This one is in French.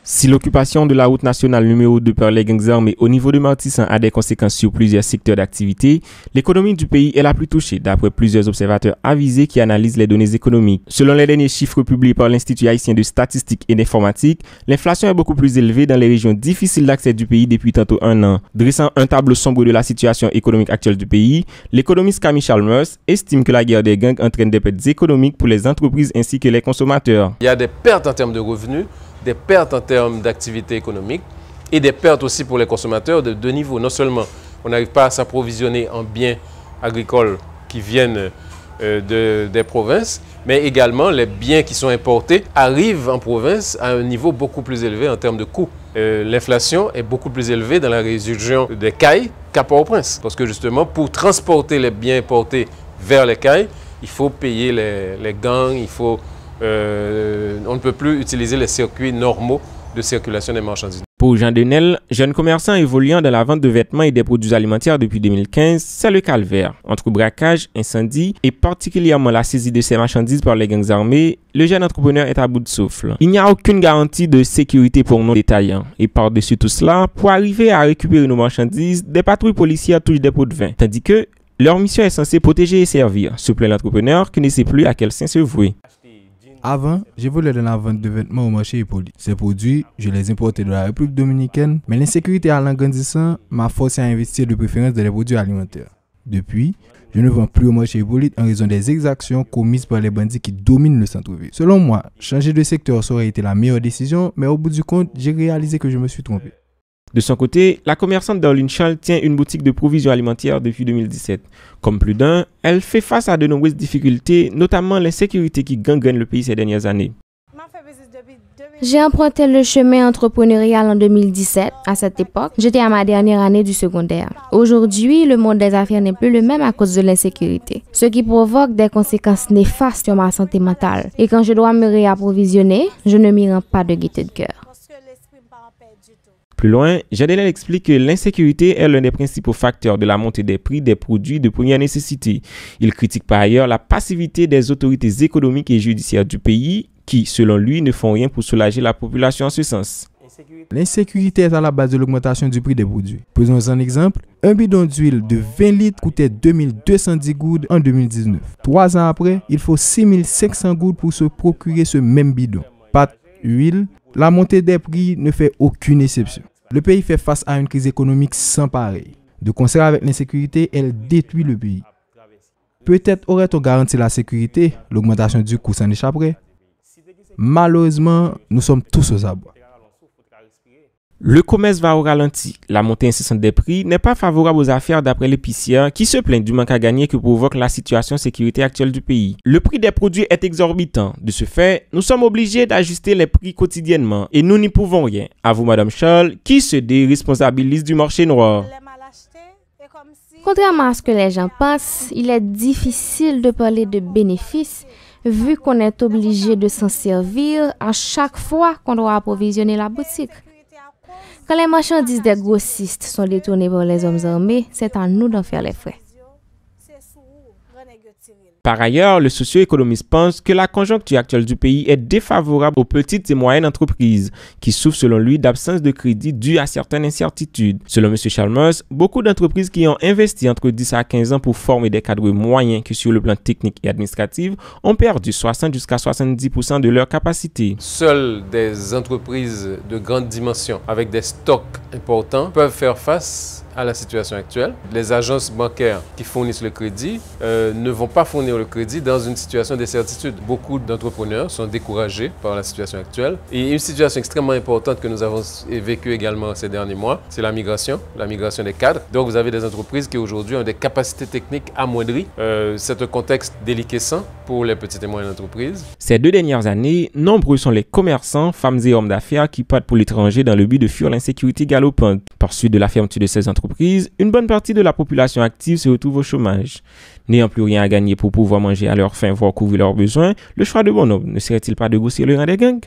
Si l'occupation de la route nationale numéro 2 par les gangs armés au niveau de Martissan a des conséquences sur plusieurs secteurs d'activité, l'économie du pays est la plus touchée d'après plusieurs observateurs avisés qui analysent les données économiques. Selon les derniers chiffres publiés par l'Institut haïtien de statistique et d'informatique, l'inflation est beaucoup plus élevée dans les régions difficiles d'accès du pays depuis tantôt un an. Dressant un tableau sombre de la situation économique actuelle du pays, l'économiste Camille Chalmers estime que la guerre des gangs entraîne des pertes économiques pour les entreprises ainsi que les consommateurs. Il y a des pertes en termes de revenus, des pertes en termes d'activité économique et des pertes aussi pour les consommateurs de deux niveaux. Non seulement on n'arrive pas à s'approvisionner en biens agricoles qui viennent des provinces, mais également les biens qui sont importés arrivent en province à un niveau beaucoup plus élevé en termes de coûts. L'inflation est beaucoup plus élevée dans la région des Cayes qu'à Port-au-Prince. Parce que justement, pour transporter les biens importés vers les Cayes, il faut payer les gangs, on ne peut plus utiliser les circuits normaux de circulation des marchandises. Pour Jean Denel, jeune commerçant évoluant dans la vente de vêtements et des produits alimentaires depuis 2015, c'est le calvaire. Entre braquage, incendie et particulièrement la saisie de ces marchandises par les gangs armés, le jeune entrepreneur est à bout de souffle. Il n'y a aucune garantie de sécurité pour nos détaillants. Et par-dessus tout cela, pour arriver à récupérer nos marchandises, des patrouilles policières touchent des pots de vin. Tandis que leur mission est censée protéger et servir, se plaint l'entrepreneur qui ne sait plus à quel sein se vouer. Avant, j'évoluais dans la vente de vêtements au marché Hippolyte. Ces produits, je les importais de la République dominicaine, mais l'insécurité allant grandissant m'a forcé à investir de préférence dans les produits alimentaires. Depuis, je ne vends plus au marché Hippolyte en raison des exactions commises par les bandits qui dominent le centre-ville. Selon moi, changer de secteur ça aurait été la meilleure décision, mais au bout du compte, j'ai réalisé que je me suis trompé. De son côté, la commerçante Darlene Charles tient une boutique de provisions alimentaires depuis 2017. Comme plus d'un, elle fait face à de nombreuses difficultés, notamment l'insécurité qui gangrène le pays ces dernières années. J'ai emprunté le chemin entrepreneurial en 2017. À cette époque, j'étais à ma dernière année du secondaire. Aujourd'hui, le monde des affaires n'est plus le même à cause de l'insécurité, ce qui provoque des conséquences néfastes sur ma santé mentale. Et quand je dois me réapprovisionner, je ne m'y rends pas de gaieté de cœur. Plus loin, Jadelel explique que l'insécurité est l'un des principaux facteurs de la montée des prix des produits de première nécessité. Il critique par ailleurs la passivité des autorités économiques et judiciaires du pays qui, selon lui, ne font rien pour soulager la population en ce sens. L'insécurité est à la base de l'augmentation du prix des produits. Prenons un exemple. Un bidon d'huile de 20 litres coûtait 2210 goudes en 2019. 3 ans après, il faut 6500 goudes pour se procurer ce même bidon. Pâte, huile, la montée des prix ne fait aucune exception. Le pays fait face à une crise économique sans pareil. De concert avec l'insécurité, elle détruit le pays. Peut-être aurait-on garanti la sécurité, l'augmentation du coût s'en échapperait. Malheureusement, nous sommes tous aux abois. Le commerce va au ralenti. La montée incessante des prix n'est pas favorable aux affaires d'après l'épicière qui se plaint du manque à gagner que provoque la situation sécuritaire actuelle du pays. Le prix des produits est exorbitant. De ce fait, nous sommes obligés d'ajuster les prix quotidiennement et nous n'y pouvons rien. Avoue Madame Charles qui se déresponsabilise du marché noir. Contrairement à ce que les gens pensent, il est difficile de parler de bénéfices vu qu'on est obligé de s'en servir à chaque fois qu'on doit approvisionner la boutique. Quand les marchandises des grossistes sont détournées par les hommes armés, c'est à nous d'en faire les frais. Par ailleurs, le socio-économiste pense que la conjoncture actuelle du pays est défavorable aux petites et moyennes entreprises, qui souffrent selon lui d'absence de crédit due à certaines incertitudes. Selon M. Chalmers, beaucoup d'entreprises qui ont investi entre 10 à 15 ans pour former des cadres moyens que sur le plan technique et administratif ont perdu 60 jusqu'à 70% de leur capacité. Seules des entreprises de grande dimension avec des stocks importants peuvent faire face à la situation actuelle. Les agences bancaires qui fournissent le crédit ne vont pas fournir le crédit dans une situation d'incertitude. Beaucoup d'entrepreneurs sont découragés par la situation actuelle. Et une situation extrêmement importante que nous avons vécue également ces derniers mois, c'est la migration des cadres. Donc vous avez des entreprises qui aujourd'hui ont des capacités techniques amoindries. C'est un contexte déliquescent pour les petites et moyennes entreprises. Ces 2 dernières années, nombreux sont les commerçants, femmes et hommes d'affaires qui partent pour l'étranger dans le but de fuir l'insécurité galopante. Par suite de la fermeture de ces entreprises, une bonne partie de la population active se retrouve au chômage. N'ayant plus rien à gagner pour pouvoir manger à leur faim, voire couvrir leurs besoins, le choix de bonhomme ne serait-il pas de grossir le rang des gangs?